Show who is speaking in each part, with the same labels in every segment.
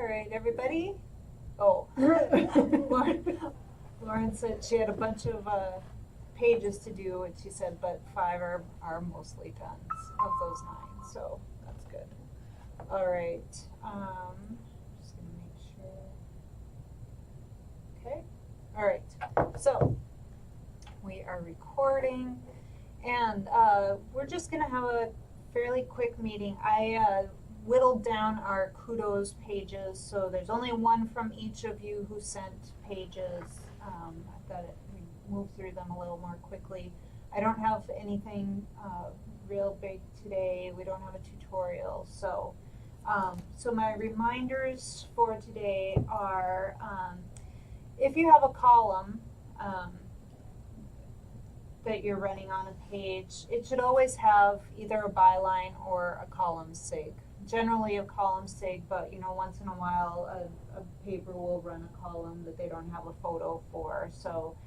Speaker 1: right, everybody? Oh, Lauren said she had a bunch of pages to do, and she said, but 5 are mostly done of those 9, so that's good. All right, just gonna make sure. Okay, all right, so we are recording, and we're just gonna have a fairly quick meeting. I whittled down our kudos pages, so there's only one from each of you who sent pages. I thought we moved through them a little more quickly. I don't have anything real big today. We don't have a tutorial, so so my reminders for today are if you have a column that you're running on a page, it should always have either a byline or a column sig. Generally a column sig, but you know, once in a while a paper will run a column that they don't have a photo for. So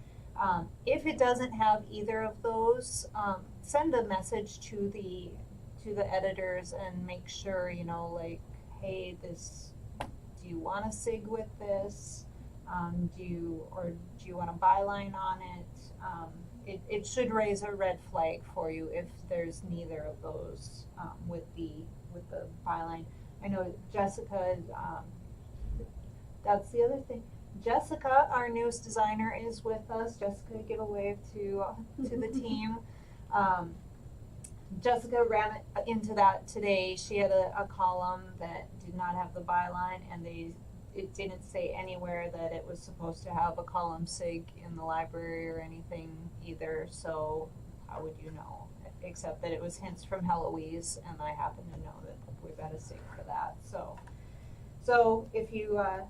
Speaker 1: if it doesn't have either of those, send a message to the editors and make sure, you know, like, hey, this, do you want a sig with this? Do you want a byline on it? It should raise a red flag for you if there's neither of those with the byline. I know Jessica, that's the other thing. Jessica, our newest designer, is with us. Jessica, give a wave to the team. Jessica ran into that today. She had a column that did not have the byline, and it didn't say anywhere that it was supposed to have a column sig in the library or anything either, so how would you know? Except that it was hints from Heloise, and I happen to know that we've got a sig for that. So if you're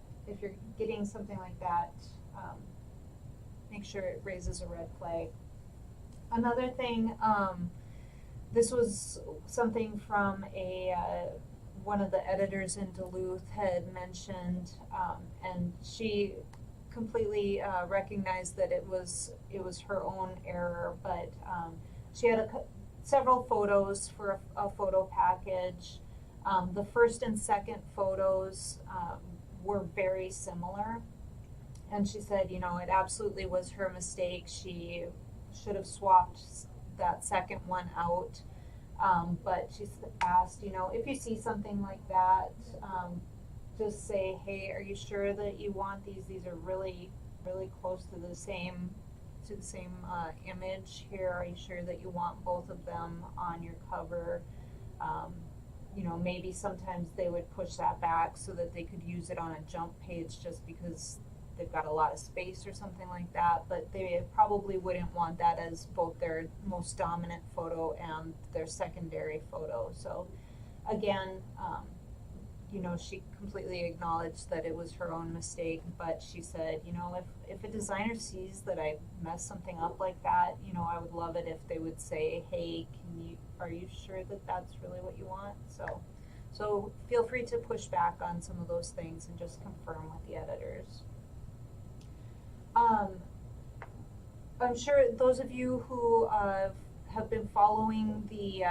Speaker 1: getting something like that, make sure it raises a red flag. Another thing, this was something from one of the editors in Duluth had mentioned, and she completely recognized that it was her own error, but she had several photos for a photo package. The first and second photos were very similar, and she said, you know, it absolutely was her mistake. She should have swapped that second one out. But she asked, you know, if you see something like that, just say, hey, are you sure that you want these? These are really, really close to the same image here. Are you sure that you want both of them on your cover? You know, maybe sometimes they would push that back so that they could use it on a jump page just because they've got a lot of space or something like that, but they probably wouldn't want that as both their most dominant photo and their secondary photo. So again, you know, she completely acknowledged that it was her own mistake, but she said, you know, if a designer sees that I messed something up like that, you know, I would love it if they would say, hey, are you sure that that's really what you want? So feel free to push back on some of those things and just confirm with the editors. I'm sure those of you who have been following the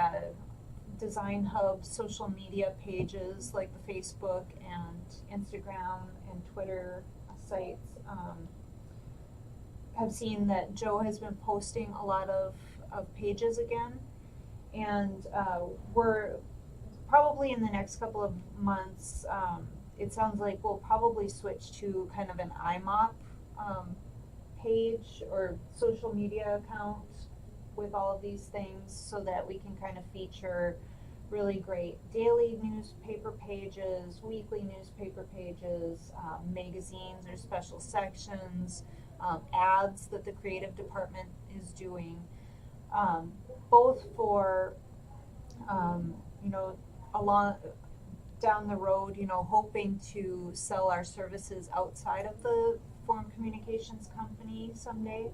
Speaker 1: Design Hub social media pages like the Facebook and Instagram and Twitter sites have seen that Joe has been posting a lot of pages again, and we're probably in the next couple of months, it sounds like we'll probably switch to kind of an IMOP page or social media account with all of these things so that we can kind of feature really great daily newspaper pages, weekly newspaper pages, magazines or special sections, ads that the creative department is doing, both for, you know, down the road, you know, hoping to sell our services outside of the Forum Communications Company someday,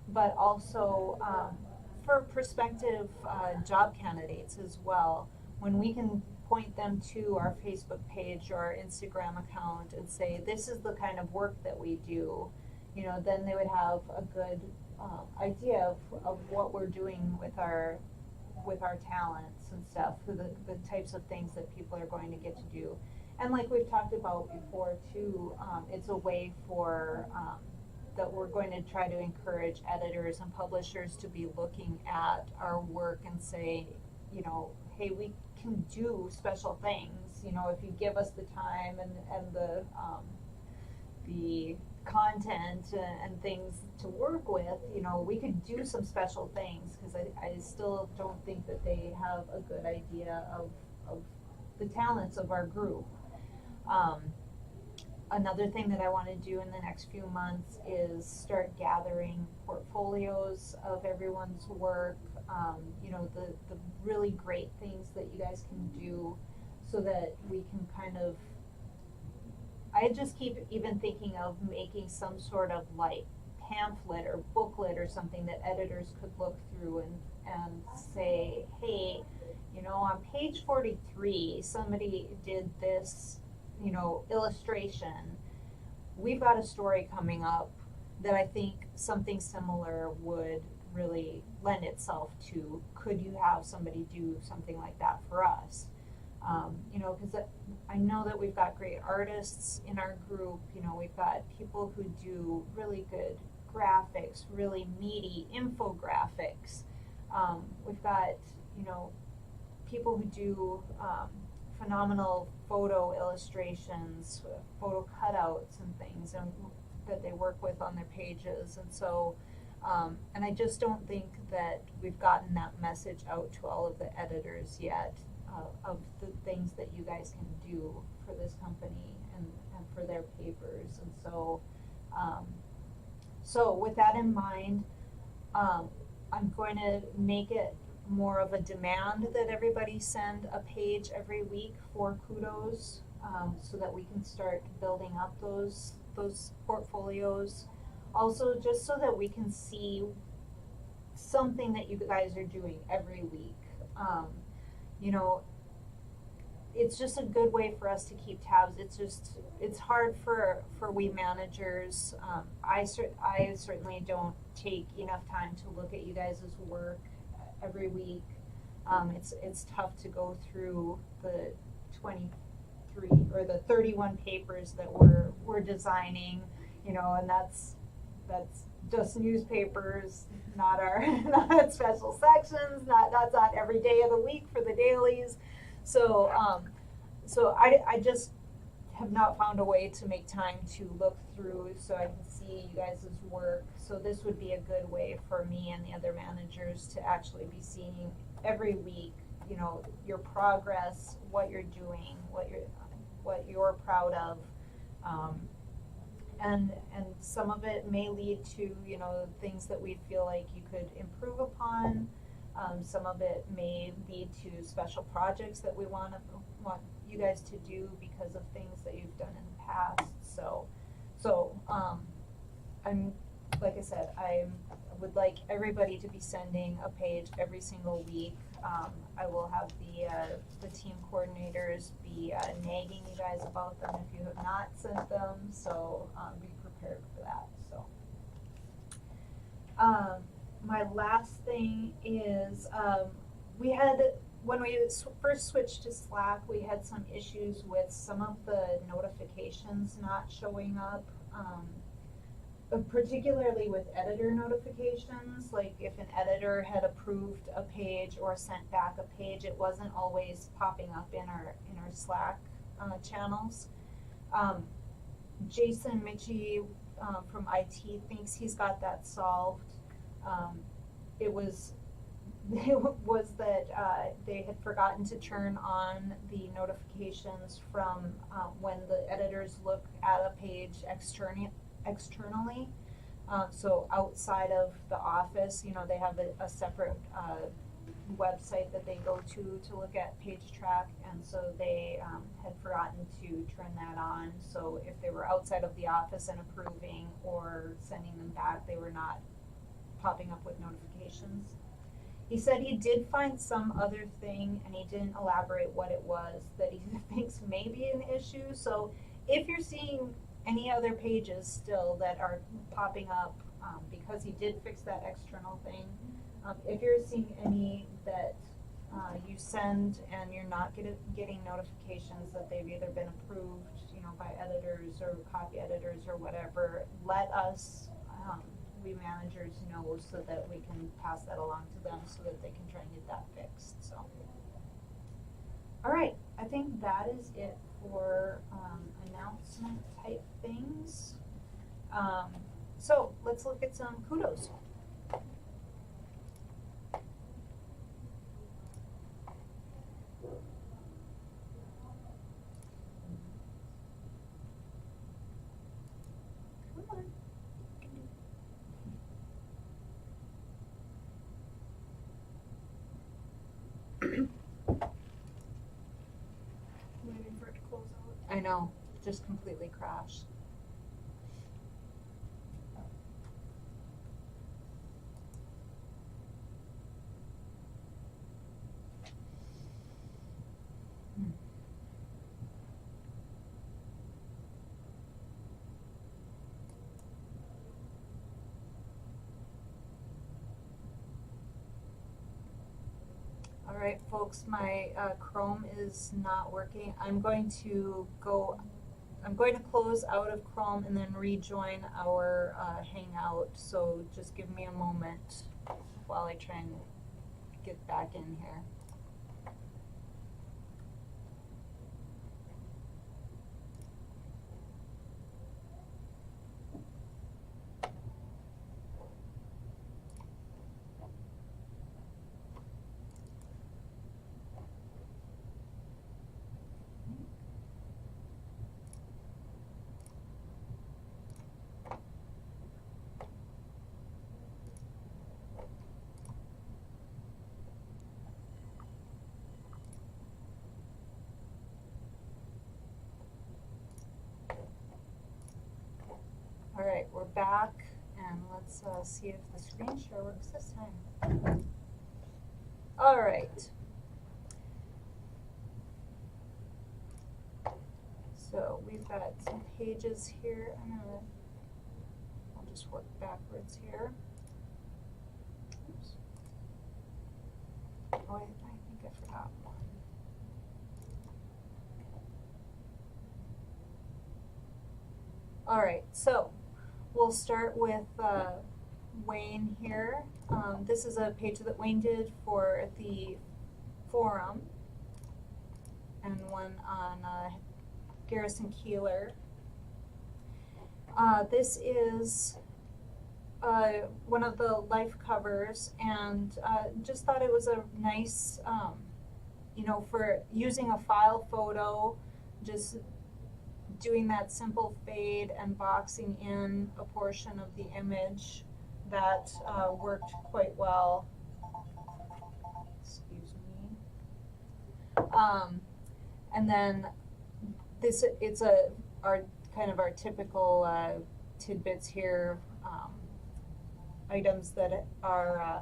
Speaker 1: but also for prospective job candidates as well. When we can point them to our Facebook page or our Instagram account and say, this is the kind of work that we do, you know, then they would have a good idea of what we're doing with our talents and stuff, for the types of things that people are going to get to do. And like we've talked about before too, it's a way for, that we're going to try to encourage editors and publishers to be looking at our work and say, you know, hey, we can do special things, you know, if you give us the time and the content and things to work with, you know, we could do some special things, because I still don't think that they have a good idea of the talents of our group. Another thing that I want to do in the next few months is start gathering portfolios of everyone's work, you know, the really great things that you guys can do, so that we can kind of, I just keep even thinking of making some sort of like pamphlet or booklet or something that editors could look through and say, hey, you know, on page 43, somebody did this, you know, illustration. We've got a story coming up that I think something similar would really lend itself to. Could you have somebody do something like that for us? You know, because I know that we've got great artists in our group. You know, we've got people who do really good graphics, really meaty infographics. We've got, you know, people who do phenomenal photo illustrations, photo cutouts and things, and that they work with on their pages. And so, and I just don't think that we've gotten that message out to all of the editors yet, of the things that you guys can do for this company and for their papers. And so, so with that in mind, I'm going to make it more of a demand that everybody send a page every week for kudos, so that we can start building up those portfolios. Also, just so that we can see something that you guys are doing every week. You know, it's just a good way for us to keep tabs. It's hard for we managers. I certainly don't take enough time to look at you guys' work every week. It's tough to go through the 23 or the 31 papers that we're designing, you know, and that's just newspapers, not our not special sections, that's not every day of the week for the dailies. So so I just have not found a way to make time to look through so I can see you guys' work. So this would be a good way for me and the other managers to actually be seeing every week, you know, your progress, what you're doing, what you're proud of. And some of it may lead to, you know, things that we feel like you could improve upon. Some of it may lead to special projects that we want you guys to do because of things that you've done in the past. So I'm, like I said, I would like everybody to be sending a page every single week. I will have the team coordinators be nagging you guys about them if you have not sent them, so be prepared for that. So my last thing is, we had, when we first switched to Slack, we had some issues with some of the notifications not showing up, particularly with editor notifications. Like if an editor had approved a page or sent back a page, it wasn't always popping up in our Slack channels. Jason Mitchie from IT thinks he's got that solved. It was that they had forgotten to turn on the notifications from when the editors look at a page externally. So outside of the office, you know, they have a separate website that they go to look at page track, and so they had forgotten to turn that on. So if they were outside of the office and approving or sending them back, they were not popping up with notifications. He said he did find some other thing, and he didn't elaborate what it was, that he thinks may be an issue. So if you're seeing any other pages still that are popping up, because he did fix that external thing, if you're seeing any that you send and you're not getting notifications that they've either been approved, you know, by editors or copy editors or whatever, let us, we managers know so that we can pass that along to them so that they can try and get that fixed, so. All right, I think that is it for announcement type things. So let's look at some kudos. Come on.
Speaker 2: Waiting for it to close out.
Speaker 1: I know, just completely crashed. All right, folks, my Chrome is not working. I'm going to close out of Chrome and then rejoin our Hangout. So just give me a moment while I try and get back in here. All right, we're back, and let's see if the screen share works this time. All right. So we've got some pages here. I'll just work backwards here. Oops. Oh, I think I forgot one. All right, so we'll start with Wayne here. This is a page that Wayne did for the forum, and one on Garrison Keillor. This is one of the life covers, and just thought it was a nice, you know, for using a file photo, just doing that simple fade and boxing in a portion of the image that worked quite well. Excuse me. And then it's our typical tidbits here, items that are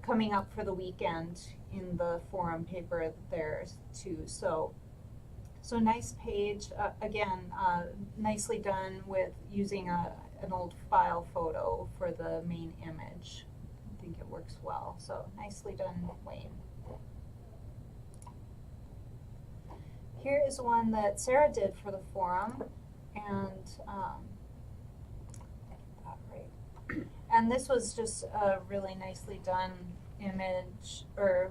Speaker 1: coming up for the weekend in the forum paper there too. So nice page, again, nicely done with using an old file photo for the main image. I think it works well, so nicely done, Wayne. Here is one that Sarah did for the forum, and and this was just a really nicely done image, or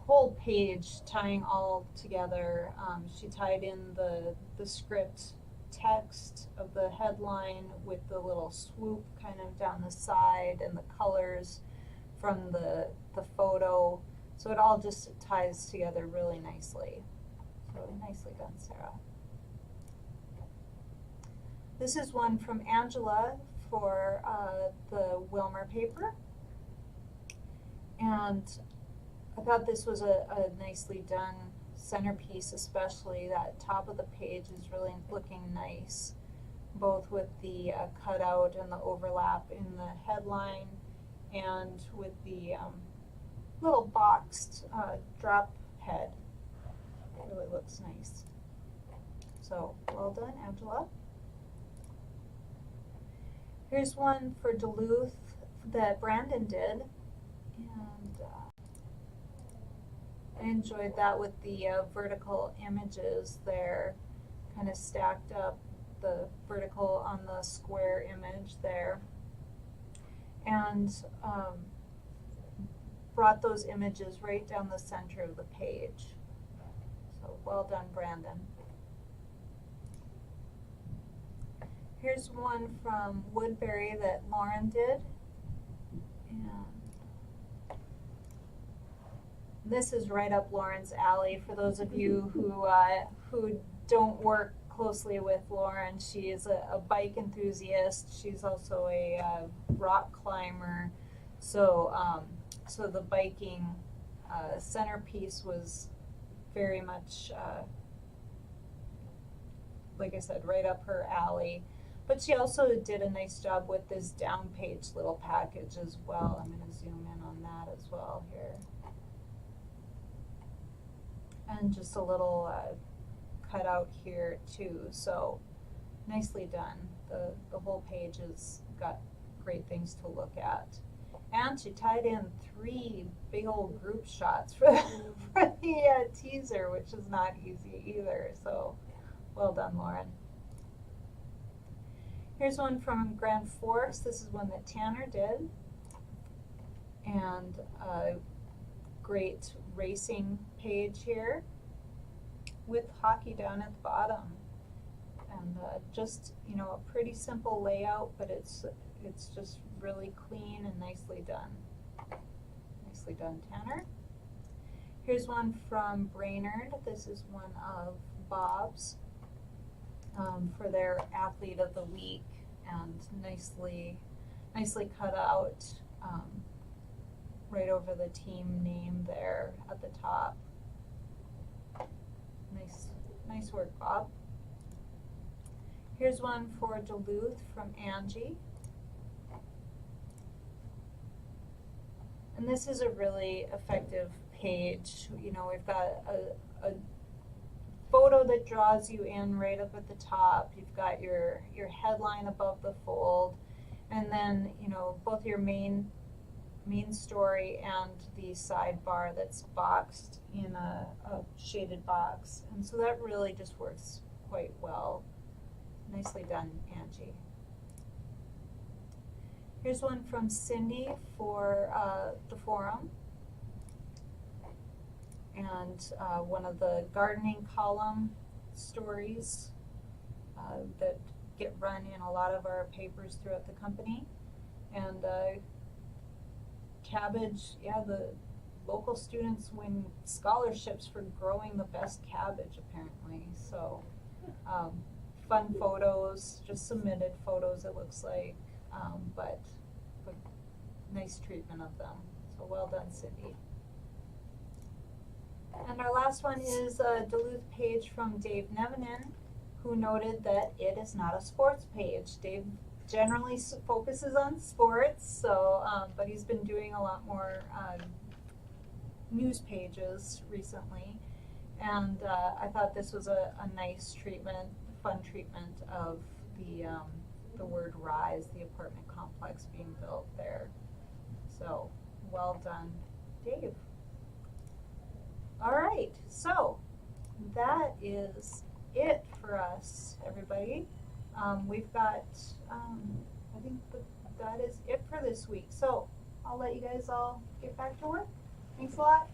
Speaker 1: whole page tying all together. She tied in the script text of the headline with the little swoop kind of down the side and the colors from the photo. So it all just ties together really nicely. So nicely done, Sarah. This is one from Angela for the Wilmer paper. And I thought this was a nicely done centerpiece, especially that top of the page is really looking nice, both with the cutout and the overlap in the headline and with the little boxed drop head. It really looks nice. So well done, Angela. Here's one for Duluth that Brandon did, and I enjoyed that with the vertical images there, kind of stacked up the vertical on the square image there, and brought those images right down the center of the page. So well done, Brandon. Here's one from Woodbury that Lauren did. And this is right up Lauren's alley. For those of you who don't work closely with Lauren, she is a bike enthusiast. She's also a rock climber. So so the biking centerpiece was very much, like I said, right up her alley. But she also did a nice job with this down page little package as well. I'm going to zoom in on that as well here. And just a little cutout here too. So nicely done. The whole page has got great things to look at. And she tied in 3 big old group shots for the teaser, which is not easy either. So well done, Lauren. Here's one from Grand Forks. This is one that Tanner did. And a great racing page here with hockey down at the bottom. And just, you know, a pretty simple layout, but it's just really clean and nicely done. Nicely done, Tanner. Here's one from Brainerd. This is one of Bob's for their Athlete of the Week, and nicely cut out right over the team name there at the top. Nice work, Bob. Here's one for Duluth from Angie. And this is a really effective page. You know, we've got a photo that draws you in right up at the top. You've got your headline above the fold, and then, you know, both your main story and the sidebar that's boxed in a shaded box. And so that really just works quite well. Nicely done, Angie. Here's one from Cindy for the forum, and one of the gardening column stories that get run in a lot of our papers throughout the company. And cabbage, yeah, the local students win scholarships for growing the best cabbage, apparently. So fun photos, just submitted photos, it looks like, but nice treatment of them. So well done, Cindy. And our last one is a Duluth page from Dave Nevenin, who noted that it is not a sports page. Dave generally focuses on sports, so but he's been doing a lot more news pages recently, and I thought this was a nice treatment, fun treatment of the word rise, the apartment complex being built there. So well done, Dave. All right, so that is it for us, everybody. We've got, I think that is it for this week. So I'll let you guys all get back to work. Thanks a lot.